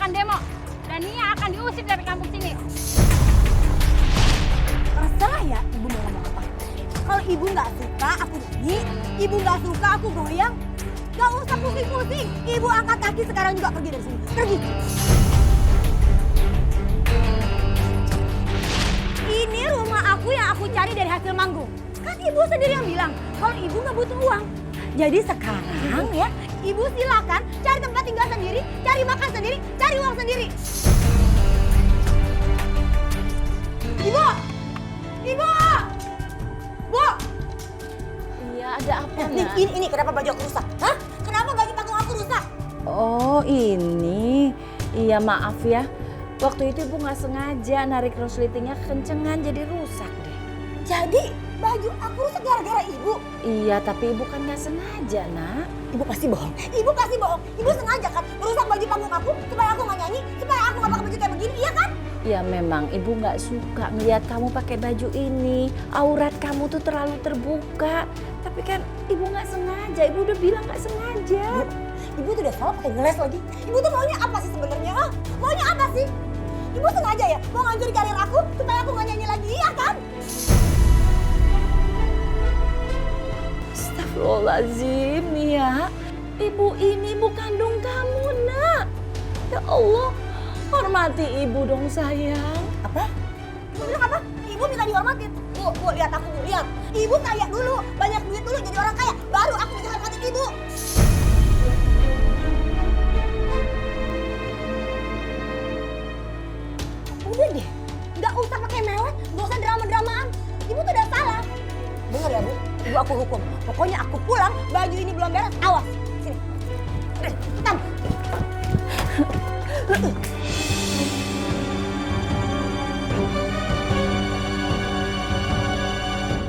akan demo. Dan Nia akan diusir dari kampung sini. Terserah ya ibu mau ngomong apa. Kalau ibu nggak suka aku nyanyi, ibu nggak suka aku goyang, nggak usah pusing-pusing. Ibu angkat kaki sekarang juga pergi dari sini. Pergi. Ini rumah aku yang aku cari dari hasil manggung. Kan ibu sendiri yang bilang kalau ibu nggak butuh uang. Jadi sekarang ya, ibu silakan cari tempat tinggal sendiri, cari makan sendiri, cari uang sendiri. Ibu! Ibu! Bu! Iya, ada apa, Nak? Ini kenapa baju aku rusak? Hah? Kenapa baju panggung aku rusak? Oh, ini. Iya, maaf ya. Waktu itu Ibu nggak sengaja narik resletingnya kencengan jadi rusak deh. Jadi baju aku rusak gara-gara ibu? Iya, tapi Ibu kan nggak sengaja, Nak. Ibu pasti bohong. Ibu pasti bohong. Ibu sengaja kan merusak baju panggung aku supaya aku nggak nyanyi, supaya aku nggak pakai baju kayak begini, iya kan? Ya memang Ibu nggak suka melihat kamu pakai baju ini. Aurat kamu tuh terlalu terbuka. Tapi kan Ibu nggak sengaja. Ibu udah bilang nggak sengaja. Ibu tuh udah salah pakai ngeles lagi. Ibu tuh maunya apa sih sebenarnya? Ah? Maunya apa sih? Ibu sengaja ya mau ngancurin karir aku supaya aku nggak nyanyi lagi, iya kan? Astagfirullahaladzim, Nia. Ibu ini ibu kandung kamu, Nak. Ya Allah, hormati ibu dong sayang. Apa? Ibu bilang apa? Ibu minta dihormatin. Bu, lihat aku, Bu, lihat. Ibu kaya dulu, banyak duit dulu jadi orang kaya. Baru aku bisa hormatin ibu. Udah deh, nggak usah pakai mewah, nggak usah drama-dramaan. Ibu tuh udah salah. Dengar ya, Bu, ibu aku hukum. Pokoknya aku pulang, baju ini belum beres, awas. Sini. Cepetan.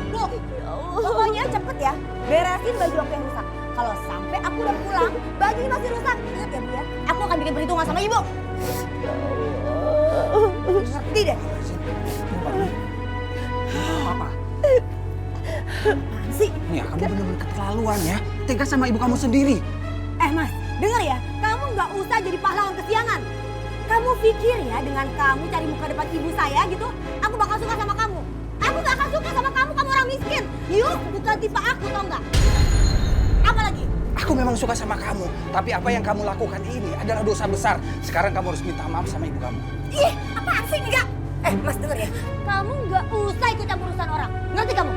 Bu, pokoknya cepet ya, beresin baju aku yang rusak. Kalau sampai aku udah pulang, baju ini masih rusak. Ingat ya, Bu ya, aku akan bikin perhitungan sama ibu. Ngerti deh. Apa? Apaan sih? Nia, kamu benar-benar keterlaluan ya. Tegas sama ibu kamu sendiri. Mas, dengar ya, kamu nggak usah jadi pahlawan kesiangan. Kamu pikir ya dengan kamu cari muka depan ibu saya gitu, aku bakal suka sama kamu. Aku nggak akan suka sama kamu orang miskin. Yuk, bukan tipe aku, tau nggak? Apa lagi? Aku memang suka sama kamu, tapi apa yang kamu lakukan ini adalah dosa besar. Sekarang kamu harus minta maaf sama ibu kamu. Ih, apaan sih enggak? Mas denger ya, kamu nggak usah ikut campur urusan orang. Ngerti kamu?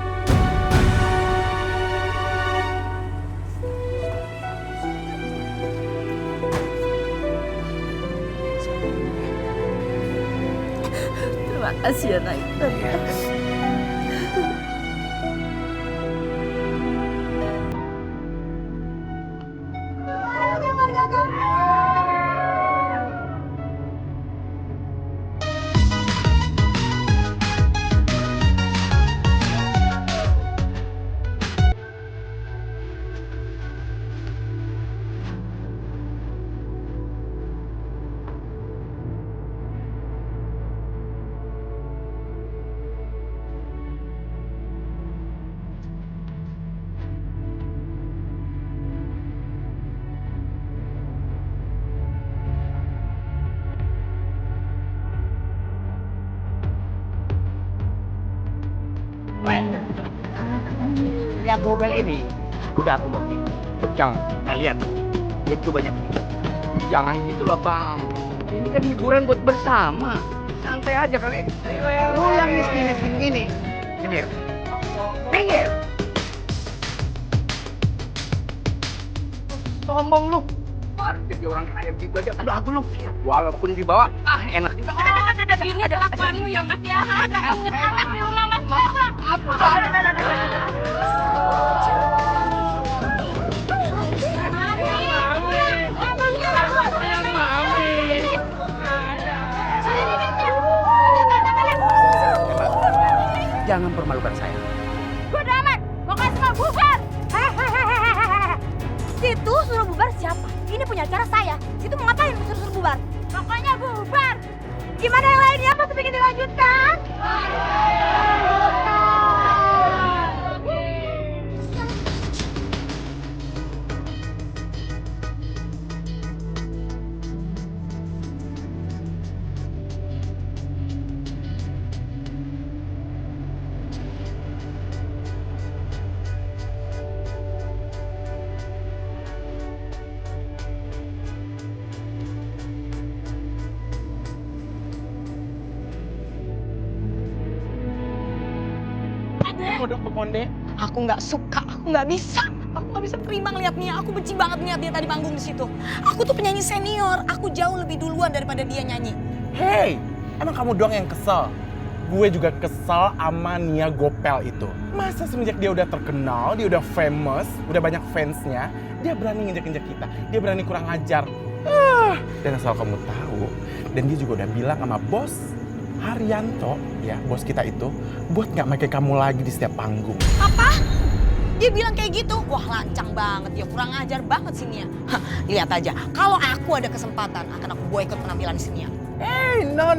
Terima kasih ya, Nak. Lihat mobil ini, udah aku mau pegang. Nah, lihat itu banyak. Jangan gitu lah bang. Ini kan hiburan buat bersama. Santai aja kali. Lu yang miskin ini. Minggir. Minggir. Sombong lu. Jadi orang kaya gitu aja. Aduh aku lu. Walaupun dibawa, enak juga. Ini adalah kamu yang kesiangan. Di rumah Mas. Jangan permalukan saya. Bodo amat, pokoknya semua bubar. Situ suruh bubar siapa? Ini punya acara saya. Situ mau ngapain suruh bubar? Pokoknya bubar. Gimana yang lainnya? Masih ingin dilanjutkan? Kodok pekonde. Aku nggak suka, aku nggak bisa. Aku nggak bisa terima ngeliat Nia. Aku benci banget ngeliat dia tadi manggung di situ. Aku tuh penyanyi senior. Aku jauh lebih duluan daripada dia nyanyi. Hei, emang kamu doang yang kesel? Gue juga kesel sama Nia Gopel itu. Masa semenjak dia udah terkenal, dia udah famous, udah banyak fansnya, dia berani nginjek-injek kita. Dia berani kurang ajar. Dan asal kamu tahu, dan dia juga udah bilang sama bos Haryanto, ya bos kita itu, buat nggak pakai kamu lagi di setiap panggung. Apa? Dia bilang kayak gitu? Wah lancang banget ya, kurang ajar banget sih Nia. Hah, lihat aja, kalau aku ada kesempatan akan aku boikot penampilan si Nia. No.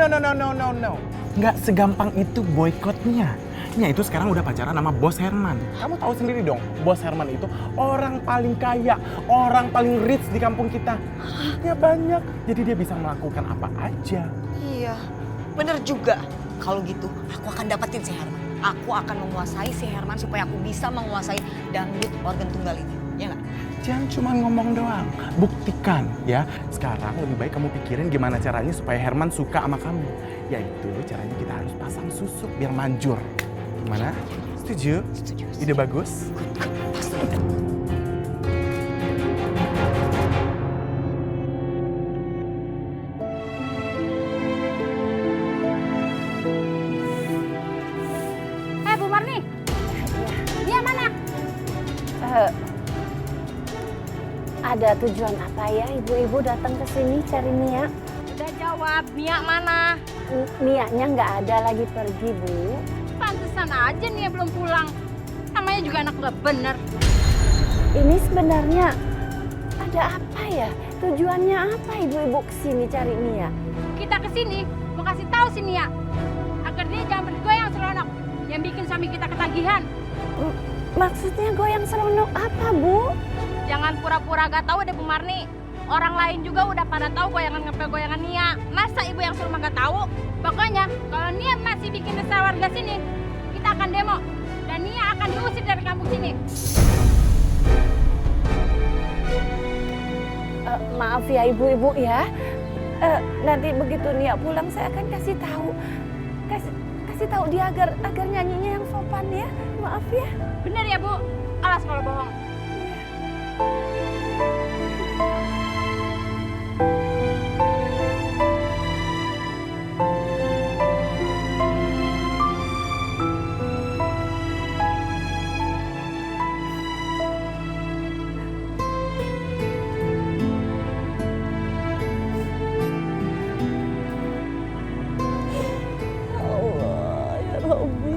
Nggak segampang itu boikotnya. Nia itu sekarang udah pacaran sama Bos Herman. Kamu tahu sendiri dong, Bos Herman itu orang paling kaya, orang paling rich di kampung kita. Duitnya banyak, jadi dia bisa melakukan apa aja. Iya, bener juga. Kalau gitu, aku akan dapetin si Herman. Aku akan menguasai si Herman supaya aku bisa menguasai dangdut organ tunggal ini. Ya nggak? Jangan cuma ngomong doang, buktikan ya. Sekarang lebih baik kamu pikirin gimana caranya supaya Herman suka sama kamu. Yaitu caranya kita harus pasang susuk biar manjur. Gimana? Setuju? Setuju. Ide bagus? Pasti. Bu Marni. Dia mana? Ada tujuan apa ya ibu-ibu datang ke sini cari Nia? Udah jawab, Nia mana? Nianya nggak ada, lagi pergi, Bu. Pantesan aja Nia belum pulang. Namanya juga anak nggak bener. Ini sebenarnya ada apa ya? Tujuannya apa ibu-ibu kesini cari Nia? Kita kesini mau kasih tahu si Nia agar dia jangan bergoyang seronok yang bikin suami kita ketagihan. Maksudnya goyang seronok apa, Bu? Jangan pura-pura gak tahu deh Bu Marni. Orang lain juga udah pada tahu goyangan ngepel goyangan Nia. Masa ibu yang suruh mah gak tahu? Pokoknya kalau Nia masih bikin resah warga sini, kita akan demo dan Nia akan diusir dari kampung sini. Maaf ya ibu-ibu ya. Nanti begitu Nia pulang saya akan kasih tahu. Kasih tahu dia agar nyanyinya yang sopan ya. Maaf ya. Bener ya Bu? Alas kalau bohong. Allah, ya Rabbi.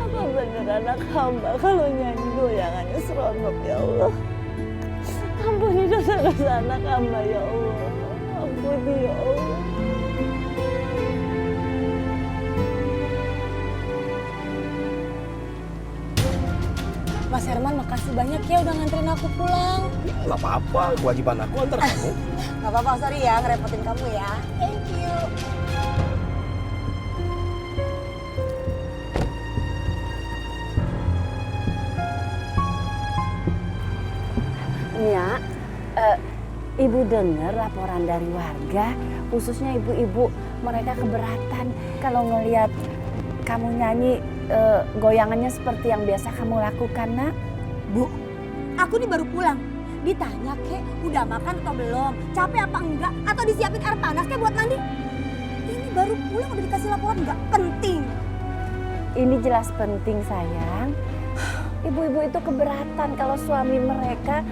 Apa bener anak hamba kalau nyanyi goyangannya seronok ya Allah. Ampuni dosa-dosa anak hamba ya Allah. Ampuni ya Allah. Mas Herman, makasih banyak ya udah nganterin aku pulang. Nggak apa-apa, kewajiban aku antar kamu. Gak apa-apa, sorry ya ngerepotin kamu ya. Thank you. Nia, ibu dengar laporan dari warga, khususnya ibu-ibu, mereka keberatan kalau ngelihat kamu nyanyi goyangannya seperti yang biasa kamu lakukan, Nak. Bu, aku nih baru pulang. Ditanya kek, udah makan atau belum? Capek apa enggak? Atau disiapin air panas kek buat mandi? Ini baru pulang udah dikasih laporan, enggak penting. Ini jelas penting, sayang. Ibu-ibu itu keberatan kalau suami mereka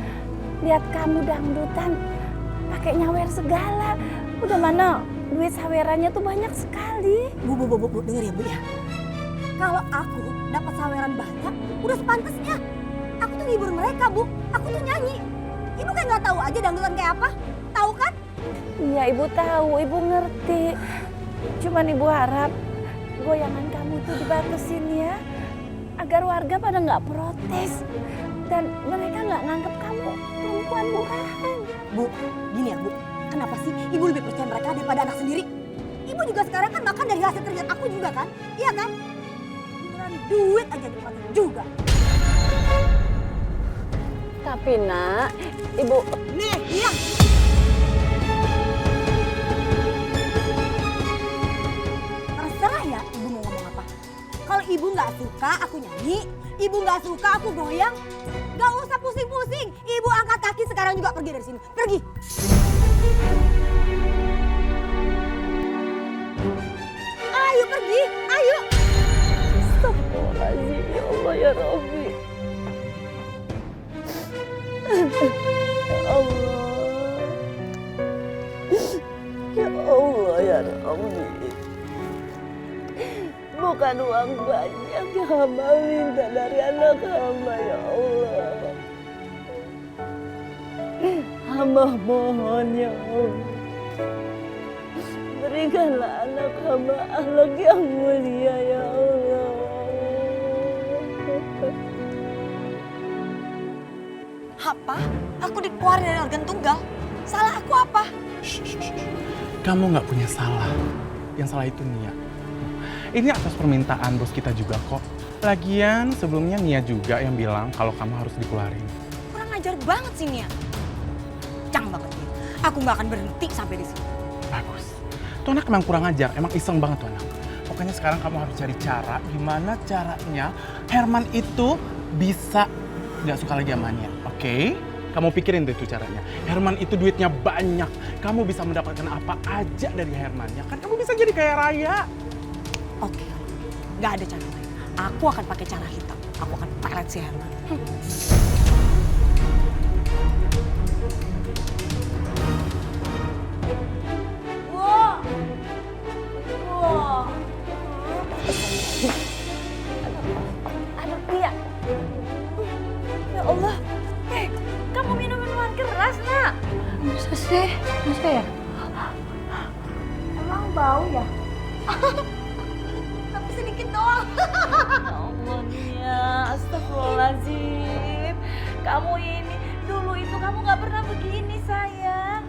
lihat kamu dangdutan pakai nyawer segala. Udah mana duit sawerannya tuh banyak sekali. Bu, denger ya Bu ya. Kalau aku dapat saweran banyak, udah sepantasnya. Aku tuh ngibur mereka Bu, aku tuh nyanyi. Ibu kayak nggak tahu aja dangdutan kayak apa? Tahu kan? Iya ibu tahu, ibu ngerti. Cuman ibu harap goyangan kamu tuh dibatasin ya. Agar warga pada nggak protes. Dan mereka nggak nganggap kamu perempuan murahan. Bu, gini ya Bu, kenapa sih ibu lebih percaya mereka daripada anak sendiri? Ibu juga sekarang kan makan dari hasil kerja aku juga kan? Iya kan? Beneran duit aja dipakai juga. Tapi Nak, ibu... Nih, iya. Terserah ya ibu mau ngomong apa. Kalau ibu nggak suka, pergi. Ibu nggak suka aku goyang. Nggak usah pusing-pusing. Ibu angkat kaki sekarang juga pergi dari sini. Pergi. Ayo pergi, ayo. Astagfirullahaladzim, ya Allah ya Rabbi. Ya Allah. Ya Allah ya Rabbi. Bukan uang banyak yang hamba minta dari anak hamba ya Allah. Hamba mohon ya Allah. Berikanlah anak hamba akhlak yang mulia ya Allah. Apa? Aku dikeluarin dari organ tunggal? Salah aku apa? Kamu nggak punya salah. Yang salah itu Nia. Ini atas permintaan bos kita juga kok. Lagian sebelumnya Nia juga yang bilang kalau kamu harus dikeluarin. Kurang ajar banget sih Nia. Cang banget Nia. Aku nggak akan berhenti sampai di sini. Bagus. Tuh anak emang kurang ajar, emang iseng banget tuh anak. Pokoknya sekarang kamu harus cari cara gimana caranya Herman itu bisa nggak suka lagi sama Nia, oke? Kamu pikirin deh tuh caranya. Herman itu duitnya banyak. Kamu bisa mendapatkan apa aja dari Herman, ya kan? Kamu bisa jadi kaya raya. Oke, nggak ada cara lain. Aku akan pakai cara hitam. Aku akan pelet si Herman. Wow. Wow. Aduh Tia. Ya Allah. Kamu minum minuman keras, Nak. Masa sih? Masa ya? Emang bau ya? Tapi sedikit doang. Ya Allah Nia, astagfirullahaladzim. Kamu ini, dulu itu kamu gak pernah begini sayang.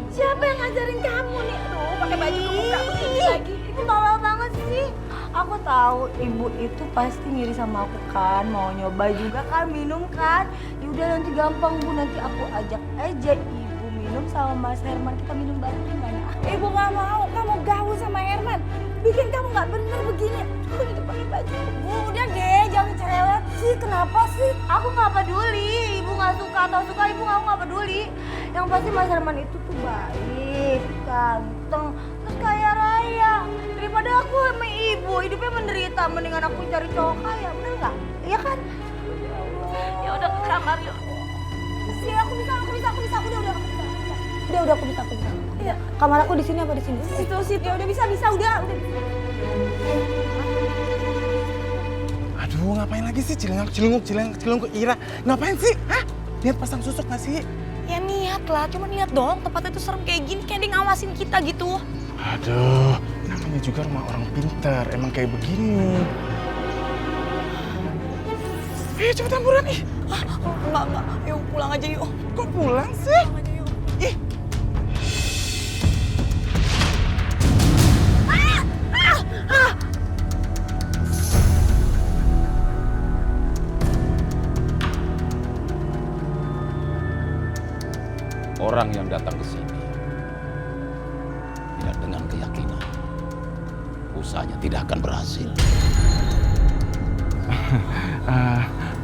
Siapa yang ngajarin kamu nih? Aduh, pakai baju kebuka begini lagi. Ibu bawel banget sih. Aku tahu ibu itu pasti ngiri sama aku kan, mau nyoba juga kan, minum kan. Yaudah nanti gampang Bu, nanti aku ajak aja ibu minum sama Mas Herman, kita minum bareng gimana? Ibu gak mau, kamu gaul sama Herman. Bikin kamu gak bener begini. Aduh, ini pakai baju. Bu, udah deh, jangan cerewet sih. Kenapa sih? Aku nggak peduli. Ibu nggak suka atau suka ibu, aku nggak peduli. Yang pasti Mas Herman itu tuh baik, ganteng, terus kaya raya. Daripada aku sama ibu hidupnya menderita, mendingan aku cari cowok kaya, bener nggak? Iya kan? Ya udah ke kamar yuk. Sih, aku bisa. Udah, aku bisa. Iya, kamar aku di sini apa di sini? Situ. Ya udah bisa, udah. Aduh, ngapain lagi sih cilenguk ke Ira? Ngapain sih? Hah? Niat pasang susuk nggak sih? Ya niat lah, cuma niat doang. Tempatnya tuh serem kayak gini, kayak dia ngawasin kita gitu. Aduh, namanya juga rumah orang pintar, emang kayak begini. Cepetan buruan ih. Enggak. Yuk pulang aja yuk. Kok pulang sih? Ih. Orang yang datang ke sini tidak dengan keyakinan, usahanya tidak akan berhasil.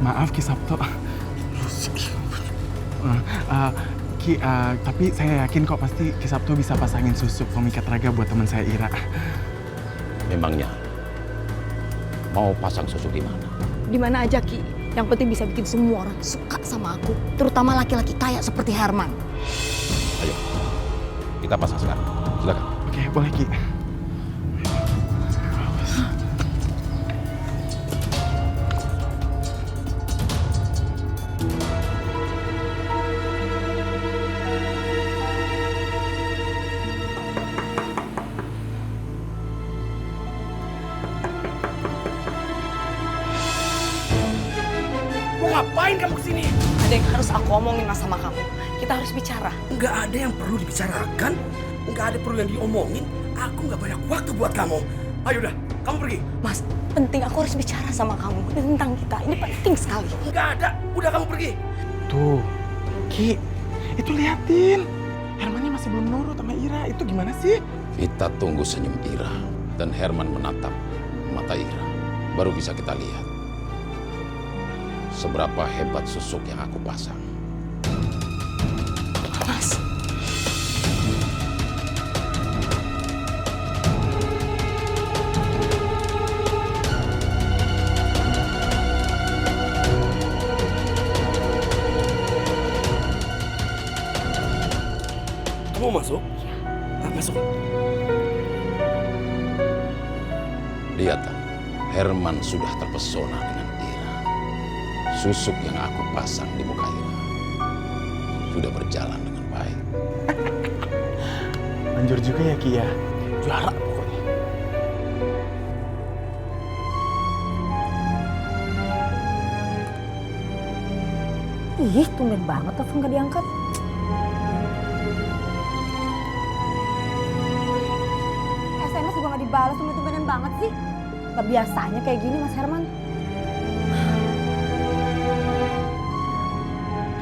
Maaf Ki Sabto. Tapi saya yakin kok pasti Ki Sabto bisa pasangin susuk pemikat raga buat teman saya Ira. Memangnya mau pasang susuk di mana? Di mana aja Ki, yang penting bisa bikin semua orang suka sama aku. Terutama laki-laki kaya seperti Herman. Ayo, kita pasang sekarang. Silakan. Oke, boleh Ki. Mau ngapain kamu kesini? Ada yang harus aku omongin Mas sama kamu. Kita harus bicara. Nggak ada yang perlu dibicarakan. Nggak ada perlu yang diomongin. Aku nggak banyak waktu buat kamu. Ayo udah, kamu pergi. Mas, penting aku harus bicara sama kamu tentang kita. Ini penting sekali. Nggak ada, udah kamu pergi. Tuh, Ki, itu liatin. Hermannya masih belum nurut sama Ira. Itu gimana sih? Kita tunggu senyum Ira dan Herman menatap mata Ira. Baru bisa kita lihat seberapa hebat susuk yang aku pasang. Mas. Kamu masuk? Ah, masuk. Lihat, Herman sudah terpesona dengan Ira. Susuk yang aku pasang di muka Ira sudah berjalan dengan baik. Manjur juga ya Ki ya. Juara pokoknya. Ih, tumben banget telepon gak diangkat. SMS juga gak dibalas, tumben-tumbenan banget sih. Gak biasanya kayak gini Mas Herman.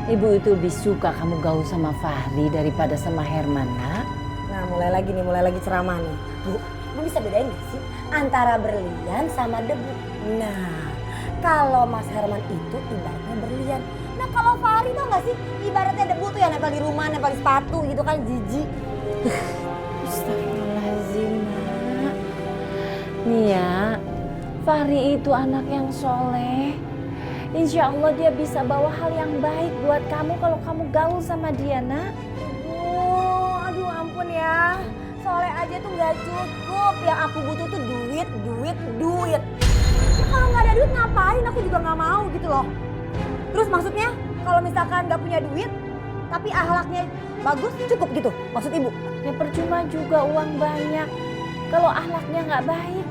Ibu itu lebih suka kamu gaul sama Fahri daripada sama Herman, nak. Nah mulai lagi ceramah nih. Bu, Ibu bisa bedain gak sih antara berlian sama debu? Nah, kalau Mas Herman itu ibaratnya berlian. Nah kalau Fahri tau gak sih ibaratnya debu tuh yang nempel di rumah, nempel di sepatu gitu kan, jijik. Astagfirullahaladzim, nak. Nih ya, Fahri itu anak yang soleh. Insya Allah dia bisa bawa hal yang baik buat kamu kalau kamu gaul sama dia, nak. Aduh ampun ya. Soleh aja tuh gak cukup. Yang aku butuh tuh duit. Ya kalau gak ada duit ngapain, aku juga gak mau gitu loh. Terus maksudnya kalau misalkan gak punya duit, tapi akhlaknya bagus, cukup gitu maksud Ibu? Ya percuma juga uang banyak kalau akhlaknya nggak baik.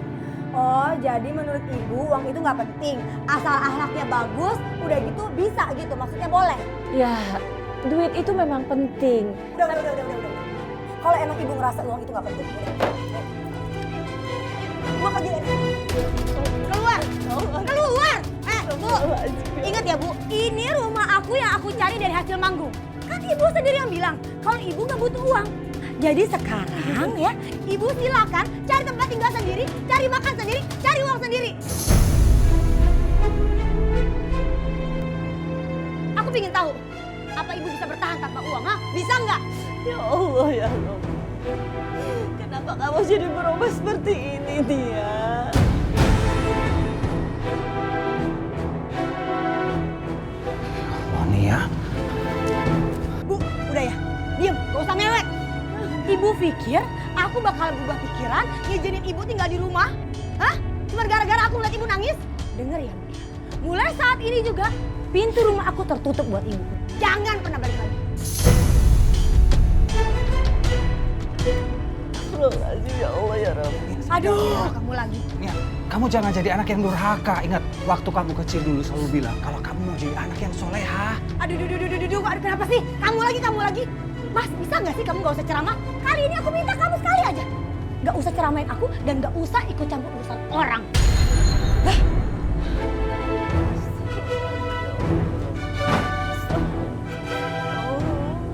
Oh jadi menurut Ibu uang itu gak penting. Asal akhlaknya bagus, udah gitu bisa gitu, maksudnya boleh. Ya, duit itu memang penting. Udah. Kalau emang Ibu ngerasa uang itu gak penting, udah. Gua pergi dari sini. Keluar! Bu, ingat ya Bu, ini rumah aku yang aku cari dari hasil manggung. Kan Ibu sendiri yang bilang kalau Ibu gak butuh uang. Jadi sekarang ya, Ibu silakan cari tempat tinggal sendiri, cari makan sendiri, cari uang sendiri. Aku ingin tahu, apa Ibu bisa bertahan tanpa uang, ha? Bisa nggak? Ya Allah, ya Allah. Kenapa kamu jadi berubah seperti ini, Tia? Oh Nia. Bu, udah ya, diem, gak usah mewek. Ibu pikir aku bakal berubah pikiran ngizinin Ibu tinggal di rumah? Hah? Cuma gara-gara aku lihat Ibu nangis? Dengar ya, Bu. Mulai saat ini juga, pintu rumah aku tertutup buat Ibu. Jangan pernah balik lagi. Astagfirullahaladzim, ya Allah, ya Rabbi. Aduh, kamu lagi. Nia, kamu jangan jadi anak yang durhaka. Ingat, waktu kamu kecil dulu selalu bilang kalau kamu mau jadi anak yang soleha. Aduh, kenapa sih? Kamu lagi. Mas, bisa nggak sih kamu nggak usah ceramah? Kali ini aku minta kamu sekali aja. Nggak usah ceramahin aku dan nggak usah ikut campur urusan orang.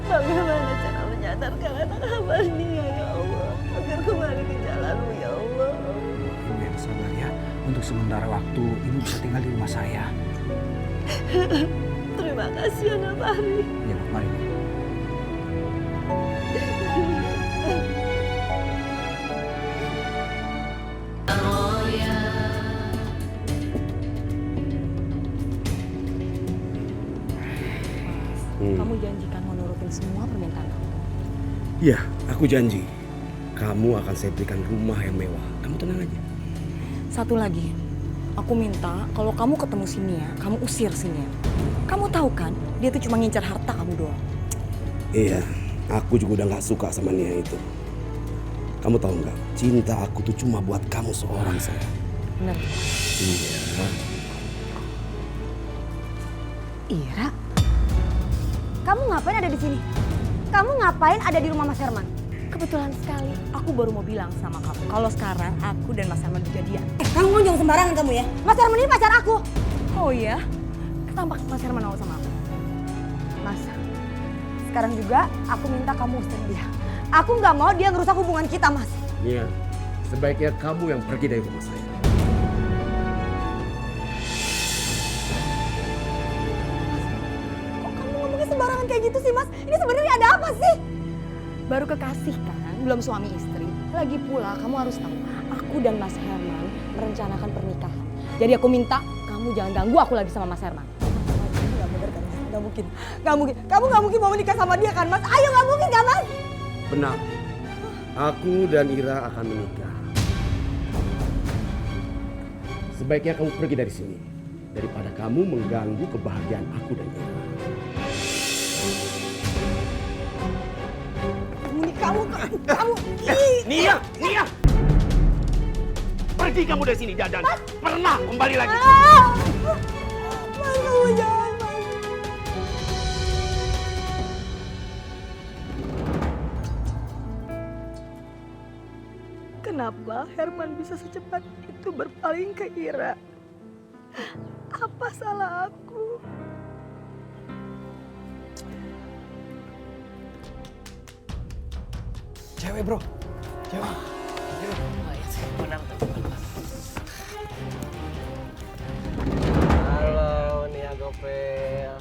Bagaimana cara menyadarkan anak hamba Nia, ya Allah, agar kembali ke jalanmu, ya Allah. Ibu yang sabar ya. Untuk sementara waktu, Ibu bisa tinggal di rumah saya. Terima kasih, Anak Fahri. Ya, mari. Kamu janjikan mau nurutin semua permintaan aku. Iya, aku janji. Kamu akan saya berikan rumah yang mewah. Kamu tenang aja. Satu lagi, aku minta kalau kamu ketemu si Nia, kamu usir si Nia. Kamu tahu kan, dia tuh cuma ngincar harta kamu doang. Iya, aku juga udah gak suka sama Nia itu. Kamu tahu nggak? Cinta aku tuh cuma buat kamu seorang, sayang. Bener. Iya. Ira, kamu ngapain ada di sini? Kamu ngapain ada di rumah Mas Herman? Kebetulan sekali, aku baru mau bilang sama kamu kalau sekarang aku dan Mas Herman kejadian. Kamu ngomong sembarangan kamu ya. Mas Herman ini pacar aku. Oh iya? Kenapa Mas Herman mau sama aku? Mas, sekarang juga aku minta kamu usir dia. Aku nggak mau dia ngerusak hubungan kita, Mas. Nia, sebaiknya kamu yang pergi dari rumah saya. gitu sih Mas? Ini sebenarnya ada apa sih? Baru kekasih kan, belum suami istri. Lagi pula kamu harus tahu, aku dan Mas Herman merencanakan pernikahan. Jadi aku minta kamu jangan ganggu aku lagi sama Mas Herman. Gak bener kan? Gak mungkin. Gak mungkin. Kamu gak mungkin mau menikah sama dia kan Mas? Ayo gak mungkin kan Mas? Benar. Aku dan Ira akan menikah. Sebaiknya kamu pergi dari sini daripada kamu mengganggu kebahagiaan aku dan Ira. Kamu. Nia! Pergi kamu dari sini, Dadan. Pernah kembali lagi. Mas, kamu jangan Mas. Kenapa Herman bisa secepat itu berpaling ke Ira? Apa salah aku? Cewek bro, cewek. Halo, Nia Gopel.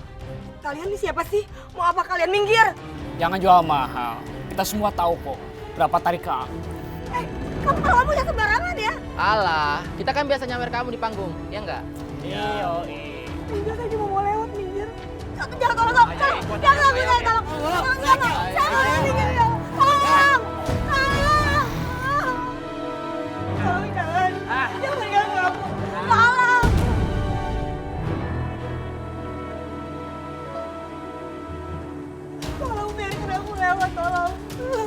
Kalian nih siapa sih? Mau apa kalian minggir? Jangan jual mahal. Kita semua tahu kok berapa tarikan. Kamu kalau ngomong jangan sembarangan ya. Alah, kita kan biasa nyawer kamu di panggung, ya enggak? Iya. Minggir, saya cuma mau lewat minggir. Jangan tolong. Jangan saya tolong. Saya mau minggir ya. Tolong. Tolong jangan. Jangan ganggu aku. Tolong. Tolong biarkan aku lewat, tolong.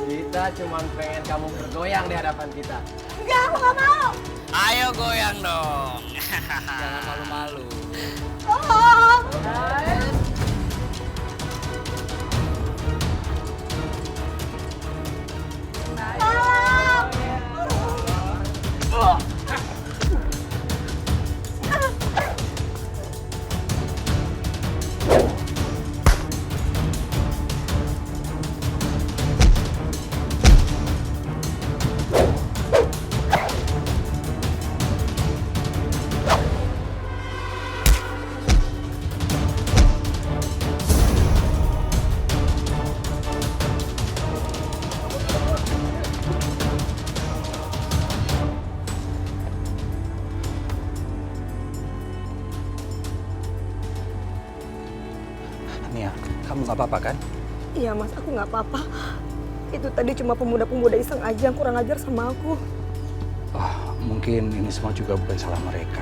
Kita cuma pengen kamu bergoyang di hadapan kita. Enggak, aku nggak mau. Ayo goyang dong. Jangan malu-malu. Tolong. Nia, kamu nggak apa-apa kan? Iya Mas, aku nggak apa-apa. Itu tadi cuma pemuda-pemuda iseng aja yang kurang ajar sama aku. Oh, mungkin ini semua juga bukan salah mereka.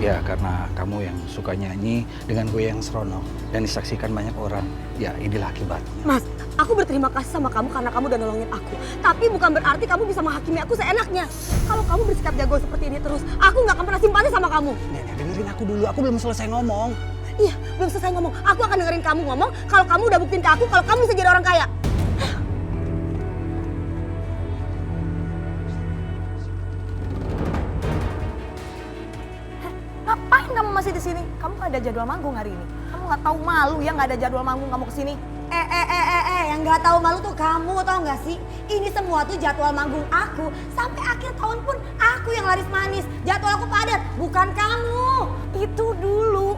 Ya, karena kamu yang suka nyanyi dengan gue yang seronok dan disaksikan banyak orang. Ya, inilah akibatnya. Mas, aku berterima kasih sama kamu karena kamu udah nolongin aku. Tapi bukan berarti kamu bisa menghakimi aku seenaknya. Kalau kamu bersikap jago seperti ini terus, aku nggak akan pernah simpati sama kamu. Nenek, dengerin aku dulu. Aku belum selesai ngomong. Iya, belum selesai ngomong. Aku akan dengerin kamu ngomong kalau kamu udah buktiin ke aku kalau kamu bisa jadi orang kaya. Ngapain kamu masih di sini? Kamu nggak ada jadwal manggung hari ini. Kamu nggak tahu malu ya nggak ada jadwal manggung kamu kesini. Yang nggak tahu malu tuh kamu, tau nggak sih? Ini semua tuh jadwal manggung aku. Sampai akhir tahun pun aku yang laris manis. Jadwal aku padat, bukan kamu. Itu dulu.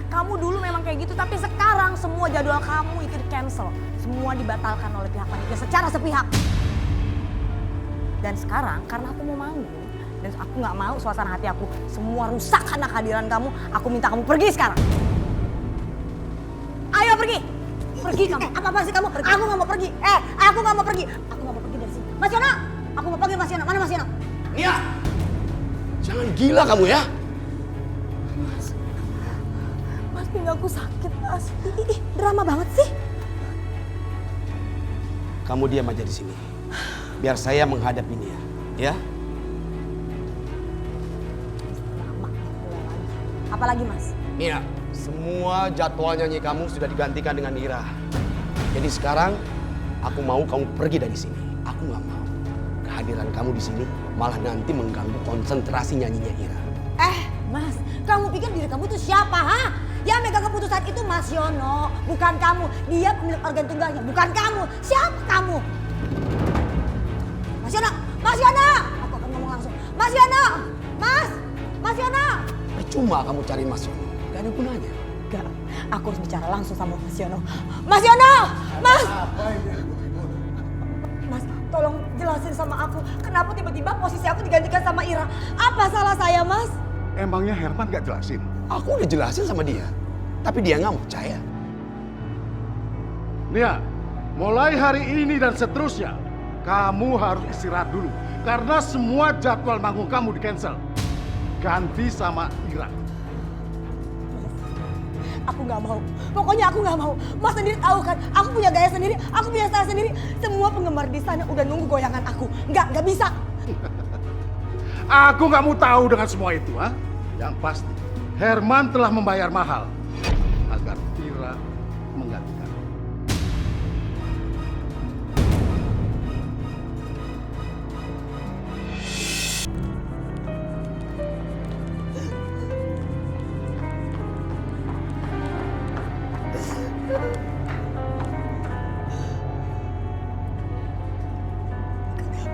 Kamu dulu memang kayak gitu, tapi sekarang semua jadwal kamu itu di-cancel. Semua dibatalkan oleh pihak panitia secara sepihak. Dan sekarang karena aku mau manggung, dan aku nggak mau suasana hati aku semua rusak karena kehadiran kamu, aku minta kamu pergi sekarang. Ayo pergi. Pergi kamu. Apa sih kamu? Pergi. Aku nggak mau pergi. Aku nggak mau pergi. Aku nggak mau pergi dari sini. Mas Yono, aku mau pergi Mas Yono. Mana Mas Yono? Nia! Jangan gila kamu ya. Mas, pinggangku sakit, Mas. Ih, drama banget sih. Kamu diam aja di sini. Biar saya menghadapi Nia, ya? Apalagi Mas? Nia, semua jadwal nyanyi kamu sudah digantikan dengan Ira. Jadi sekarang aku mau kamu pergi dari sini. Aku nggak mau kehadiran kamu di sini malah nanti mengganggu konsentrasi nyanyinya Ira. Mas, kamu pikir diri kamu tuh siapa, ha? Yang megang keputusan itu Mas Yono, bukan kamu. Dia pemilik organ tunggalnya, bukan kamu. Siapa kamu? Mas Yono, Mas Yono! Aku akan ngomong langsung. Mas Yono! Mas Yono! Percuma kamu cari Mas Yono, gak ada gunanya. Enggak, Aku harus bicara langsung sama Mas Yono. Mas Yono! Mas! Mas, tolong jelasin sama aku. Kenapa tiba-tiba posisi aku digantikan sama Ira? Apa salah saya, Mas? Emangnya Herman gak jelasin? Aku udah jelasin sama dia, tapi dia nggak mau percaya. Nia, mulai hari ini dan seterusnya, kamu harus istirahat dulu. Karena semua jadwal manggung kamu di-cancel. Ganti sama Ira. Aku nggak mau. Pokoknya aku nggak mau. Mas sendiri tahu kan, aku punya gaya sendiri, aku punya style sendiri. Semua penggemar di sana udah nunggu goyangan aku. Nggak bisa. Aku nggak mau tahu dengan semua itu, ha? Yang pasti, Herman telah membayar mahal agar Ira menggantikan.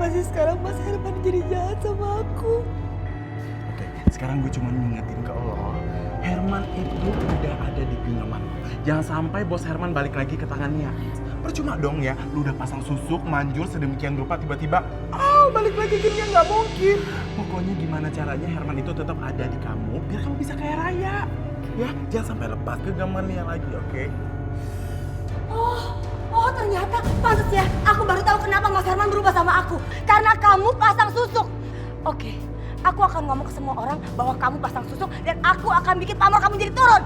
Kenapa sih sekarang Mas Herman jadi jahat sama aku? Oke, sekarang gue cuma ngingetin ke lo, Herman itu udah ada di genggaman. Jangan sampai bos Herman balik lagi ke tangannya. Percuma dong ya, lu udah pasang susuk, manjur sedemikian rupa tiba-tiba, balik lagi ke dia, nggak mungkin. Pokoknya gimana caranya Herman itu tetap ada di kamu, biar kamu bisa kaya raya. Ya, jangan sampai lepas genggamannya lagi, oke? Oh ternyata pantas ya. Aku baru tahu kenapa Mas Herman berubah sama aku. Karena kamu pasang susuk. Oke, aku akan ngomong ke semua orang bahwa kamu pasang susuk dan aku akan bikin pamor kamu jadi turun.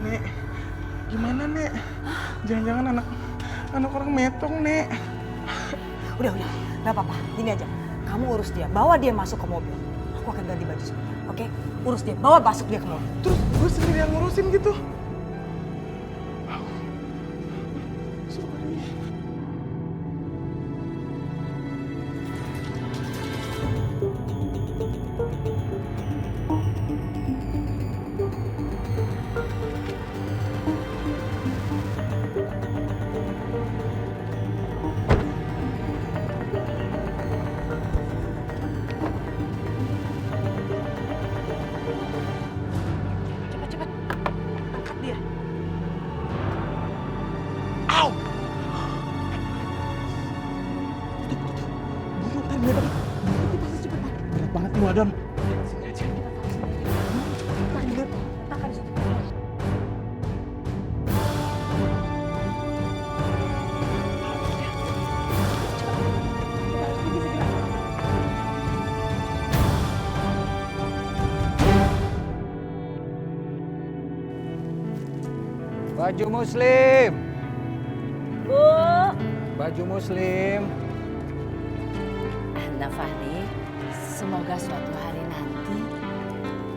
Nek, gimana Nek? Jangan-jangan anak orang metong Nek. Udah, nggak apa-apa. Gini aja, kamu urus dia, bawa dia masuk ke mobil. Aku akan ganti baju sebentar, oke? Urus dia, bawa masuk dia ke mobil. Terus gue sendiri yang ngurusin gitu. Cepet, angkat dia. Burung tadi dia dong. Berat banget nih Wadon. Baju muslim. Bu. Baju muslim. Nah Fahri, semoga suatu hari nanti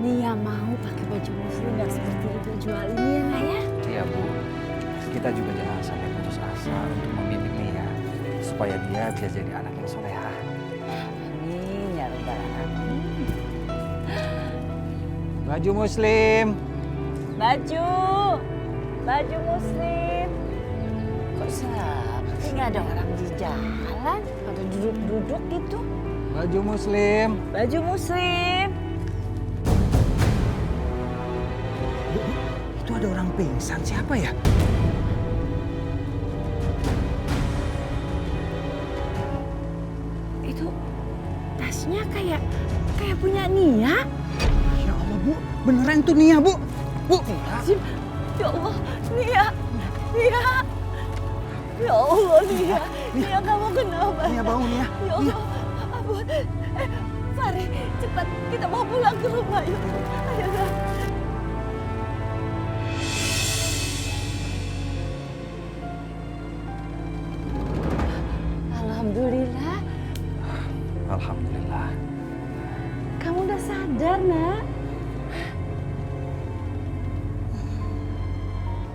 Nia mau pakai baju muslim yang seperti ibu jual ini ya Nak ya? Iya Bu, kita juga jangan sampai putus asa untuk membimbing Nia supaya dia bisa jadi anak yang soleha. Amin ya rabbal alamin. Baju muslim. Baju muslim. Kok seperti nggak ada orang di jalan, pada duduk-duduk gitu. Baju muslim. Baju muslim. Itu ada orang pingsan, siapa ya? Itu tasnya kayak punya Nia. Ya Allah Bu, beneran itu Nia Bu. Bu. Ya Allah, Nia. Ya Allah, Nia kamu kenapa? Nia bangun Nia. Ya Allah, ampun. Fahri, cepat kita mau pulang ke rumah yuk. Ayo, Nak. Alhamdulillah. Alhamdulillah. Kamu udah sadar, Nak.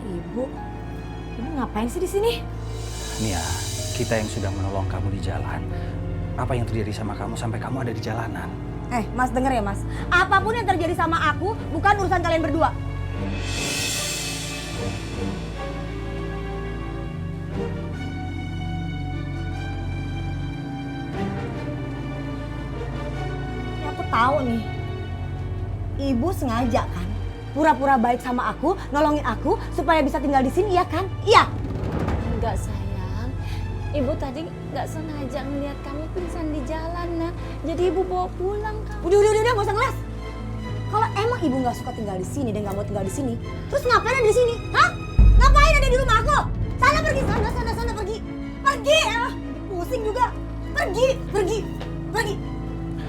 Ibu ngapain sih di sini? Nia, kita yang sudah menolong kamu di jalan. Apa yang terjadi sama kamu sampai kamu ada di jalanan? Mas denger ya Mas, apapun yang terjadi sama aku bukan urusan kalian berdua. tahu nih. Ibu sengaja kan? Pura-pura baik sama aku, nolongin aku supaya bisa tinggal di sini, ya kan? Iya. Enggak sayang, ibu tadi nggak sengaja ngeliat kamu pingsan di jalan nak. Jadi ibu bawa pulang kamu. Udah, gak usah ngeles. Kalau emang ibu nggak suka tinggal di sini dan nggak mau tinggal di sini, terus ngapain ada di sini? Hah? Ngapain ada di rumah aku? Sana pergi, sana pergi. Pergi, pusing juga. Pergi.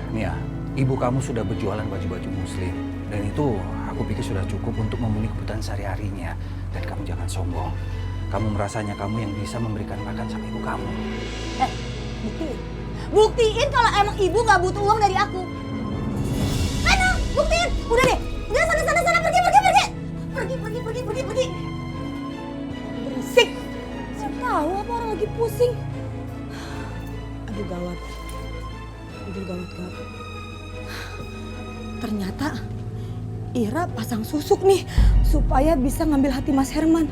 Nia, ibu kamu sudah berjualan baju-baju muslim. Dan itu aku pikir sudah cukup untuk memenuhi kebutuhan sehari-harinya. Dan kamu jangan sombong. Kamu merasanya kamu yang bisa memberikan makan sama ibu kamu. Buktiin kalau emang ibu nggak butuh uang dari aku. Mana? Buktiin. Udah deh. Udah sana pergi. Pergi. Berisik. Saya tahu apa orang lagi pusing. Aduh gawat. Ternyata Ira pasang susuk nih supaya bisa ngambil hati Mas Herman.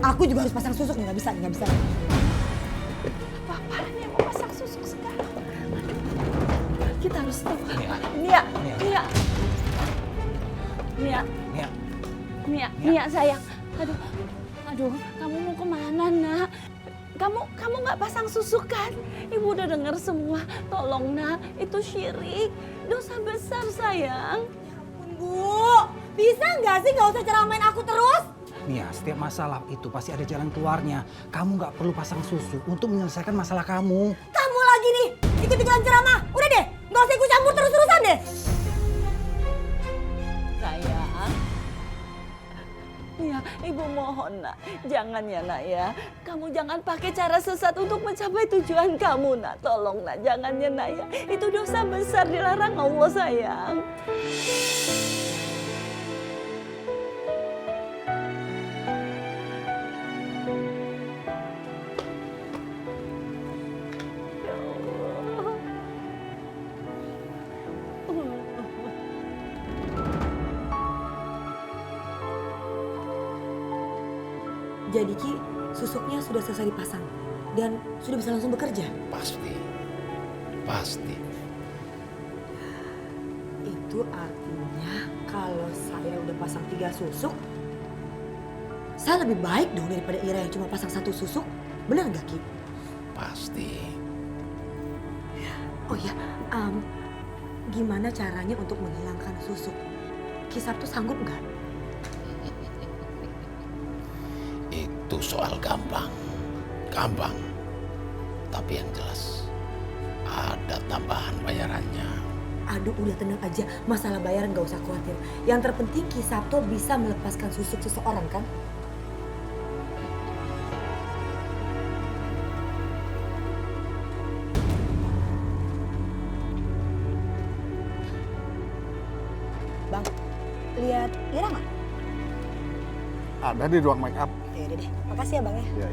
Aku juga harus pasang susuk, nggak bisa. Bapaknya mau pasang susuk sekarang. Kita harus tahu. Nia sayang. Aduh, kamu mau kemana nak? Kamu nggak pasang susuk kan? Ibu udah dengar semua. Tolong nak, itu syirik, dosa besar sayang. Bu, bisa nggak sih nggak usah ceramain aku terus? Nia, setiap masalah itu pasti ada jalan keluarnya. Kamu nggak perlu pasang susu untuk menyelesaikan masalah kamu. Kamu lagi nih, ikut-ikutan ceramah. Udah deh, nggak usah ikut campur terus-terusan deh. Sayang, ya ibu mohon nak, jangan ya nak ya. Kamu jangan pakai cara sesat untuk mencapai tujuan kamu nak. Tolong nak, jangan ya nak ya. Itu dosa besar, dilarang Allah sayang. Jadi Ki, susuknya sudah selesai dipasang dan sudah bisa langsung bekerja. Pasti. Itu artinya kalau saya udah pasang 3 susuk, saya lebih baik dong daripada Ira yang cuma pasang 1 susuk. Benar nggak Ki? Pasti. Oh ya, gimana caranya untuk menghilangkan susuk? Ki Sabtu sanggup nggak? Itu soal gampang. Tapi yang jelas ada tambahan bayarannya. Aduh udah tenang aja, masalah bayaran gak usah khawatir. Yang terpenting Ki Sabto bisa melepaskan susuk seseorang kan? Bang, lihat Ira nggak? Ada di ruang make up. Ya udah deh, makasih ya Bang ya. Iya.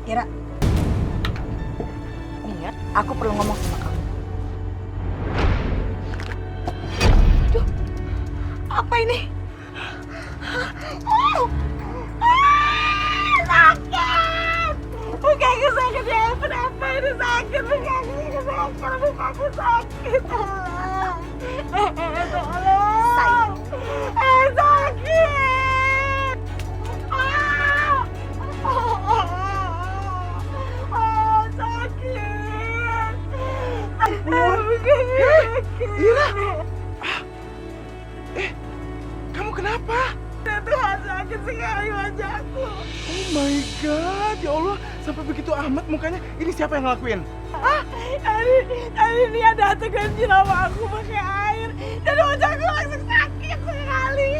Ira, ingat aku perlu ngomong sama kamu. Aduh, apa ini? Sakit! Kaki sakit ya, kenapa ini sakit? Kaki sakit. Tolong. Sayang. Sakit. Ira! Kamu kenapa? Tuhan sakit sekali wajahku. Oh my God, ya Allah, sampai begitu amat mukanya. Ini siapa yang ngelakuin? Tadi dia datang dan nyiram aku pakai air. Dan wajahku langsung sakit sekali.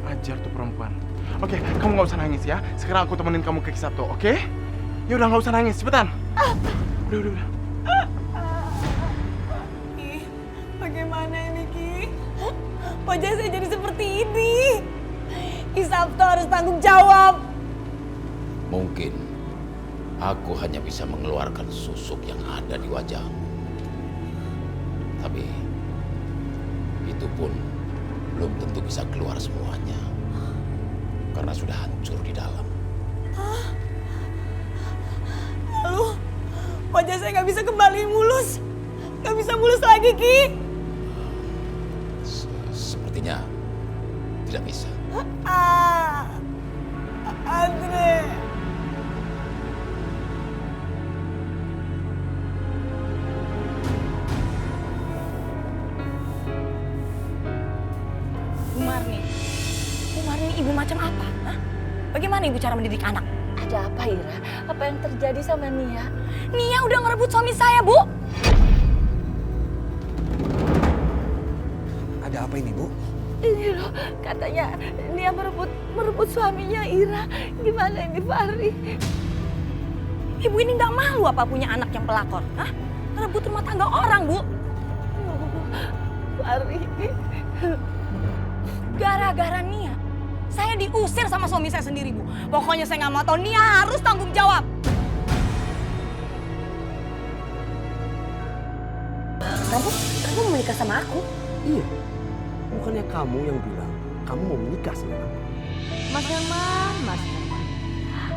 Ajar tuh perempuan. Oke, kamu nggak usah nangis ya. Sekarang aku temenin kamu ke Ki Sabto, oke? Ya udah nggak usah nangis, cepetan. Udah. Bagaimana ini Ki? Wajah saya jadi seperti ini. Ki Sabto harus tanggung jawab. Mungkin aku hanya bisa mengeluarkan susuk yang ada di wajahmu. Tapi itu pun belum tentu bisa keluar semuanya. karena sudah hancur di dalam. Lalu wajah saya nggak bisa kembali mulus. Nggak bisa mulus lagi, Ki. Sepertinya tidak bisa. Andre. Bu Marni ibu macam apa? Hah? Bagaimana ibu cara mendidik anak? Ada apa Ira? Apa yang terjadi sama Nia? Nia udah ngerebut suami saya, Bu. Ada apa ini, Bu? Ini loh, katanya Nia merebut suaminya Ira. Gimana ini Fahri? Ibu ini nggak malu apa punya anak yang pelakor? Hah? Ngerebut rumah tangga orang, Bu. Fahri. Gara-gara Nia, saya diusir sama suami saya sendiri, Bu. Pokoknya saya nggak mau tahu, Nia harus tanggung jawab. Kamu mau menikah sama aku? Iya. Bukannya kamu yang bilang kamu mau menikah sama aku? Mas Herman.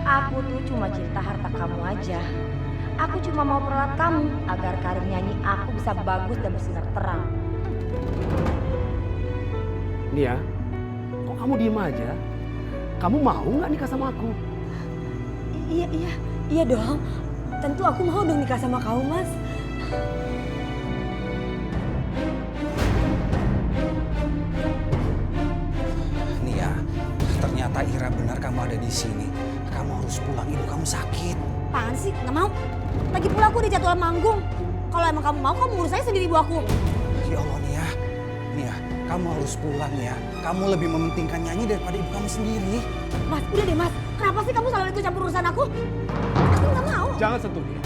Aku tuh cuma cinta harta kamu aja. Aku cuma mau peralat kamu agar karir nyanyi aku bisa bagus dan bersinar terang. Nia, kok kamu diem aja? Kamu mau nggak nikah sama aku? Iya dong. Tentu aku mau dong nikah sama kamu, Mas. Nia, ternyata Ira benar kamu ada di sini. Kamu harus pulang, ibu kamu sakit. Apaan sih? Nggak mau. Lagi pula aku udah jadwal manggung. Kalau emang kamu mau, kamu ngurus aja sendiri ibu aku. Ya Allah, Nia, kamu harus pulang ya. Kamu lebih mementingkan nyanyi daripada ibu kamu sendiri. Mas, udah deh Mas. Kenapa sih kamu selalu ikut campur urusan aku? Aku nggak mau. Jangan sentuh dia.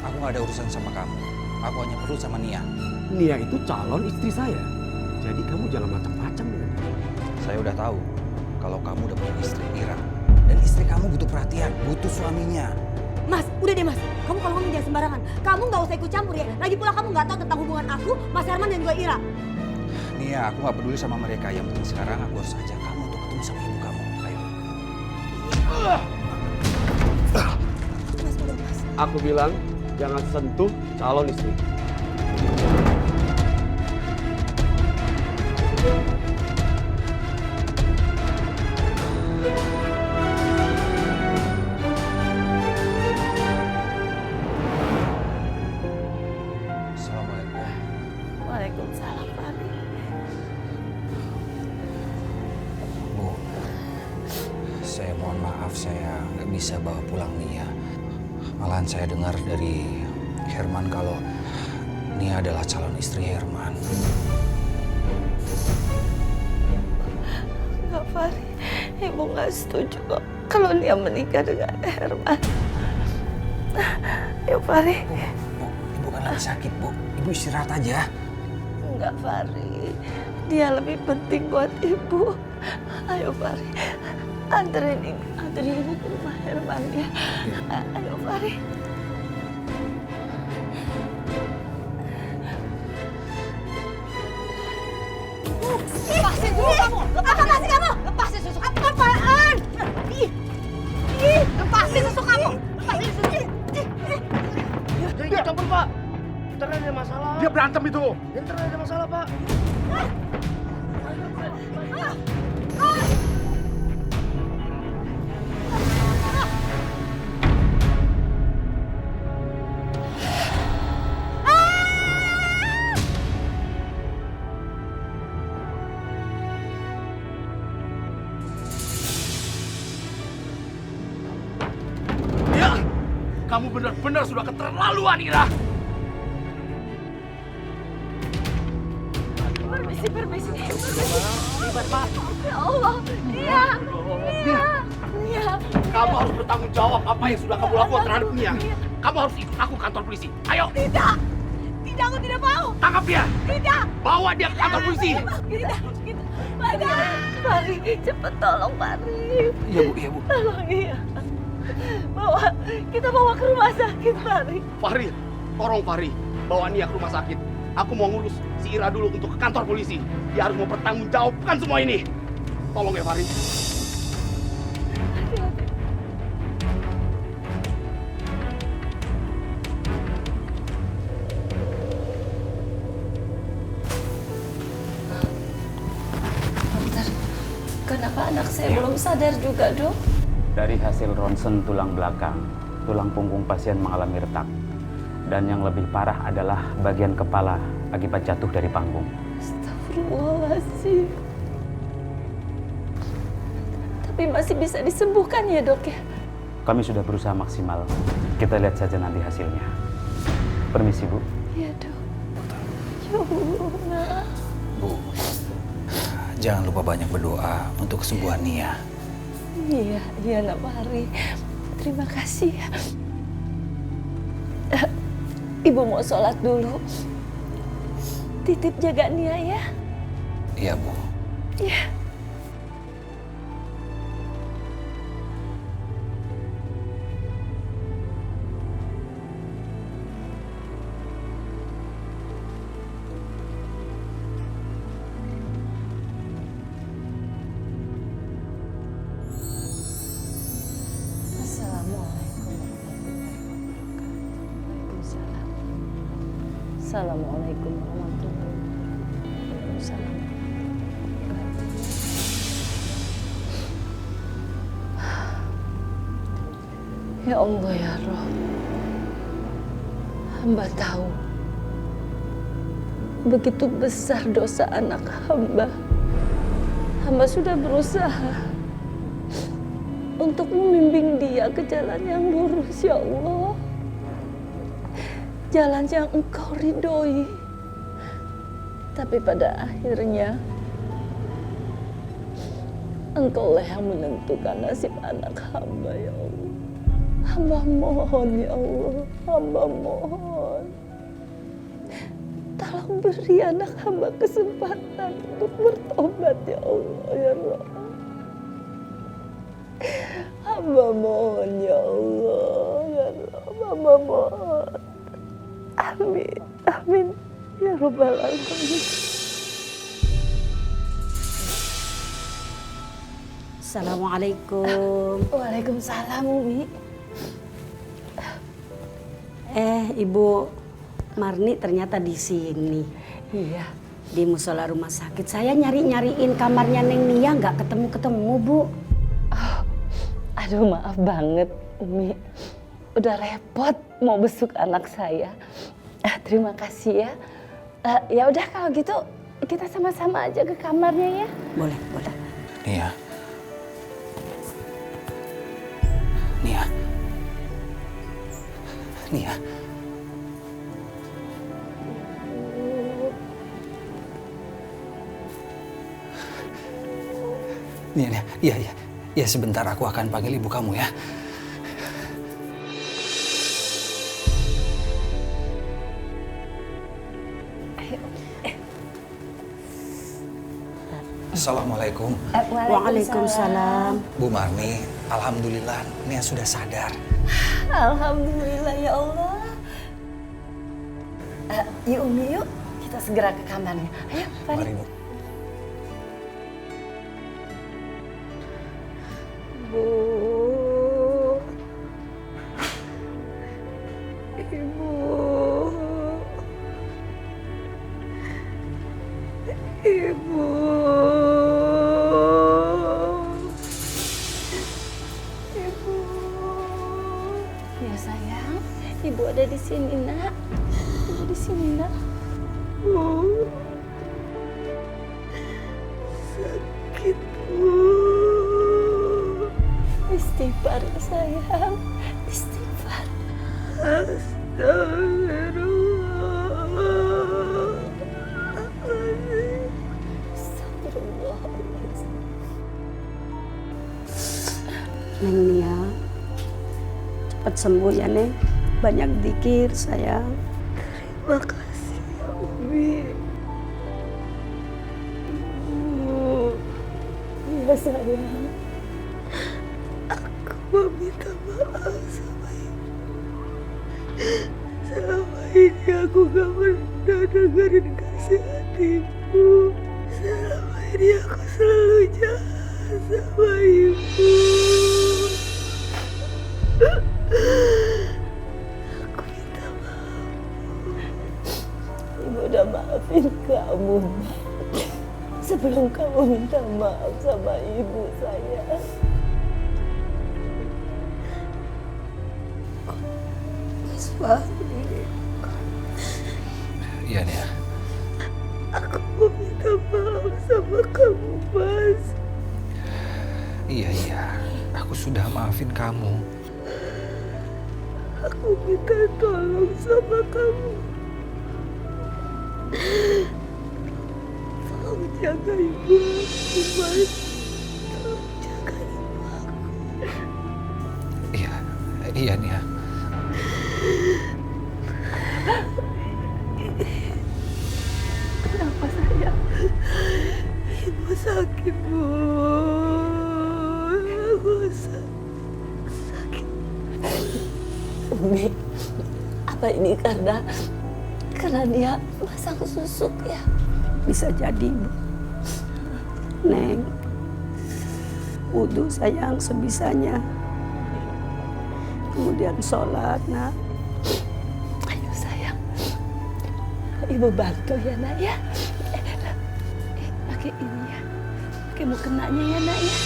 Aku gak ada urusan sama kamu. Aku hanya perlu sama Nia. Nia itu calon istri saya. Jadi kamu jangan macam-macam dengan dia. Saya udah tahu kalau kamu udah punya istri, Ira. Dan istri kamu butuh perhatian, butuh suaminya. Mas, udah deh Mas. Kamu kalau ngomong jangan sembarangan. Kamu nggak usah ikut campur ya. Lagi pula kamu nggak tahu tentang hubungan aku, Mas Herman dan juga Ira. Nia, aku gak peduli sama mereka. Yang penting sekarang aku harus ajak kamu untuk ketemu sama ibu kamu. Ayo. Mas, udah Mas. Aku bilang jangan sentuh calon istri. Assalamualaikum. Waalaikumsalam Fahri. Bu, saya mohon maaf saya nggak bisa bawa pulang Nia. Malahan saya dengar dari Herman kalau Nia adalah calon istri Herman. Enggak Fahri, ibu nggak setuju kok kalau Nia menikah dengan Herman. Ya Fahri. Bu, ibu kan lagi sakit, Bu. Ibu istirahat aja. Enggak Fahri, dia lebih penting buat ibu. Ayo Fahri, anterin ibu ke rumah Herman ya. Ayo Fahri. Lepasin dulu kamu. Apa sih kamu? Lepasin susu kamu. Apaan? Lepasin susu kamu. Lepasin susu. Jadi ikut campur, Pak. Ntar ada masalah. Dia berantem itu. Ntar ada masalah, Pak. Kamu benar-benar sudah keterlaluan, Ira. Permisi. Ya Allah, Nia. Kamu harus bertanggung jawab apa yang sudah kamu lakukan terhadap Nia. Kamu harus ikut aku ke kantor polisi. Ayo. Tidak, aku tidak mau. Tangkap dia. Tidak. Bawa dia ke kantor polisi. Tidak. Fahri, cepet tolong Fahri. Iya, Bu. Tolong iya. Kita bawa ke rumah sakit Fahri. Fahri, tolong Fahri. Bawa Nia ke rumah sakit. Aku mau ngurus si Ira dulu untuk ke kantor polisi. Dia harus mempertanggungjawabkan semua ini. Tolong ya, Fari. Dokter, kenapa anak saya belum sadar juga, Dok? Dari hasil ronsen tulang belakang, tulang punggung pasien mengalami retak. Dan yang lebih parah adalah bagian kepala akibat jatuh dari panggung. Astagfirullahaladzim. Tapi masih bisa disembuhkan ya, Dok ya? Kami sudah berusaha maksimal. Kita lihat saja nanti hasilnya. Permisi, Bu. Iya, Dok. Ya Allah. Bu, jangan lupa banyak berdoa untuk kesembuhan Nia. Iya, Nak Fahri. Terima kasih ya. Ibu mau sholat dulu. Titip jaga Nia ya. Iya, Bu. Iya. Assalamualaikum warahmatullahi wabarakatuh. Ya Allah ya Rob, hamba tahu begitu besar dosa anak hamba. Hamba sudah berusaha untuk membimbing dia ke jalan yang lurus, ya Allah. Jalan yang Engkau ridhoi. Tapi pada akhirnya Engkaulah yang menentukan nasib anak hamba, ya Allah. Hamba mohon, ya Allah. Hamba mohon. Tolong beri anak hamba kesempatan untuk bertobat, ya Allah, ya Rabb. Hamba mohon, ya Allah, ya Rabb. Hamba mohon. Amin, amin, ya Rabbal Alamin. Assalamualaikum. Waalaikumsalam, Umi. Ibu Marni ternyata di sini. Iya. Di musola rumah sakit. Saya nyariin kamarnya Neng Nia, nggak ketemu-ketemu, Bu. Oh, aduh, maaf banget, Umi. Udah repot mau besuk anak saya. Terima kasih ya. Ya udah kalau gitu kita sama-sama aja ke kamarnya ya. Boleh, boleh. Nia. Nia. Nia. Nia, iya, iya. Ya sebentar aku akan panggil ibu kamu ya. Assalamualaikum. Waalaikumsalam. Bu Marni, alhamdulillah Nia sudah sadar. Alhamdulillah ya Allah. Yuk Umi, yuk kita segera ke kamarnya. Ayo, Fari. Mari, Bu. Bu. Ibu. Ibu. Ibu. Ya sayang, Ibu ada di sini, Nak. Ibu di sini, Nak. Bu. Sakit, Bu. Istighfar sayang, istighfar. Astagfirullahaladzim. Neng Nia, cepat sembuh ya Neng. Banyak zikir sayang. Terima kasih ya Umi. Ya sayang. Aku minta maaf sama Ibu. Selama ini aku gak pernah dengerin nasihat Ibu. Selama ini aku selalu jahat. sebelum kamu minta maaf sama ibu saya. Mas Fahri. Iya, Nia. Aku mau minta maaf sama kamu, Mas. Iya. Aku sudah maafin kamu. Aku minta tolong sama kamu. Tolong jaga ibu aku, Mas. Tolong jaga ibu aku. Iya, Nia. Kenapa sayang? Ibu sakit, Bu. Aku sakit. Umi, apa ini karena dia masang susuk ya? Bisa jadi, Bu. Neng, wudhu sayang sebisanya. Kemudian sholat, nak. Ayo sayang, ibu bantu ya nak ya. Pakai ini ya, pakai mukenanya ya nak ya.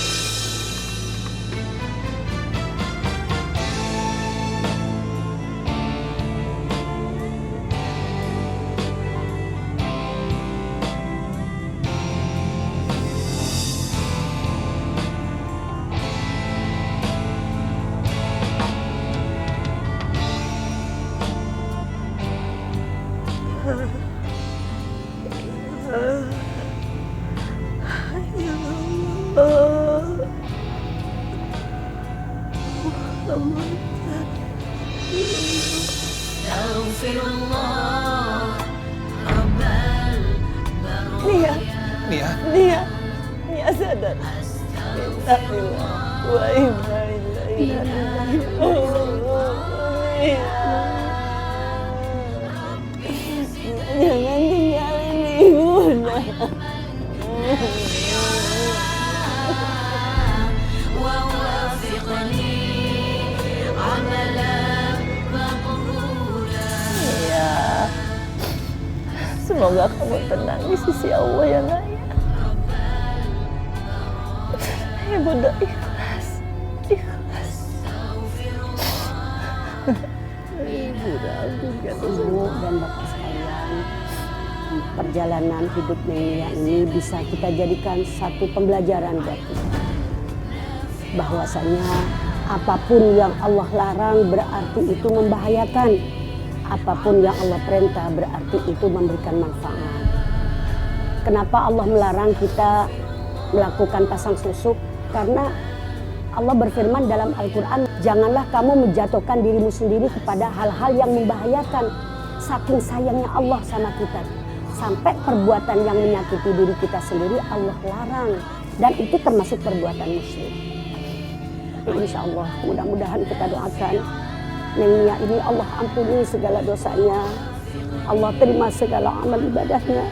Nia sadar. Innalillahi wa inna ilaihi raji'un. Jangan tinggalin ibu, nak. Iya. Semoga kamu tenang di sisi Allah ya nak ya. Ibu udah ikhlas. Ibu dan Bapak sekalian, perjalanan hidup Nia ini bisa kita jadikan satu pembelajaran buat kita. Bahwasanya apapun yang Allah larang berarti itu membahayakan. Apapun yang Allah perintah berarti itu memberikan manfaat. Kenapa Allah melarang kita melakukan pasang susuk? Karena Allah berfirman dalam Al-Quran, janganlah kamu menjatuhkan dirimu sendiri kepada hal-hal yang membahayakan. Saking sayangnya Allah sama kita, sampai perbuatan yang menyakiti diri kita sendiri Allah larang. Dan itu termasuk perbuatan muslim. Insya Allah mudah-mudahan kita doakan Neng Nia ini Allah ampuni segala dosanya, Allah terima segala amal ibadahnya,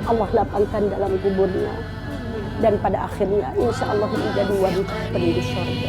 Allah lapangkan dalam kuburnya, dan pada akhirnya insya Allah menjadi wanita penduduk surga.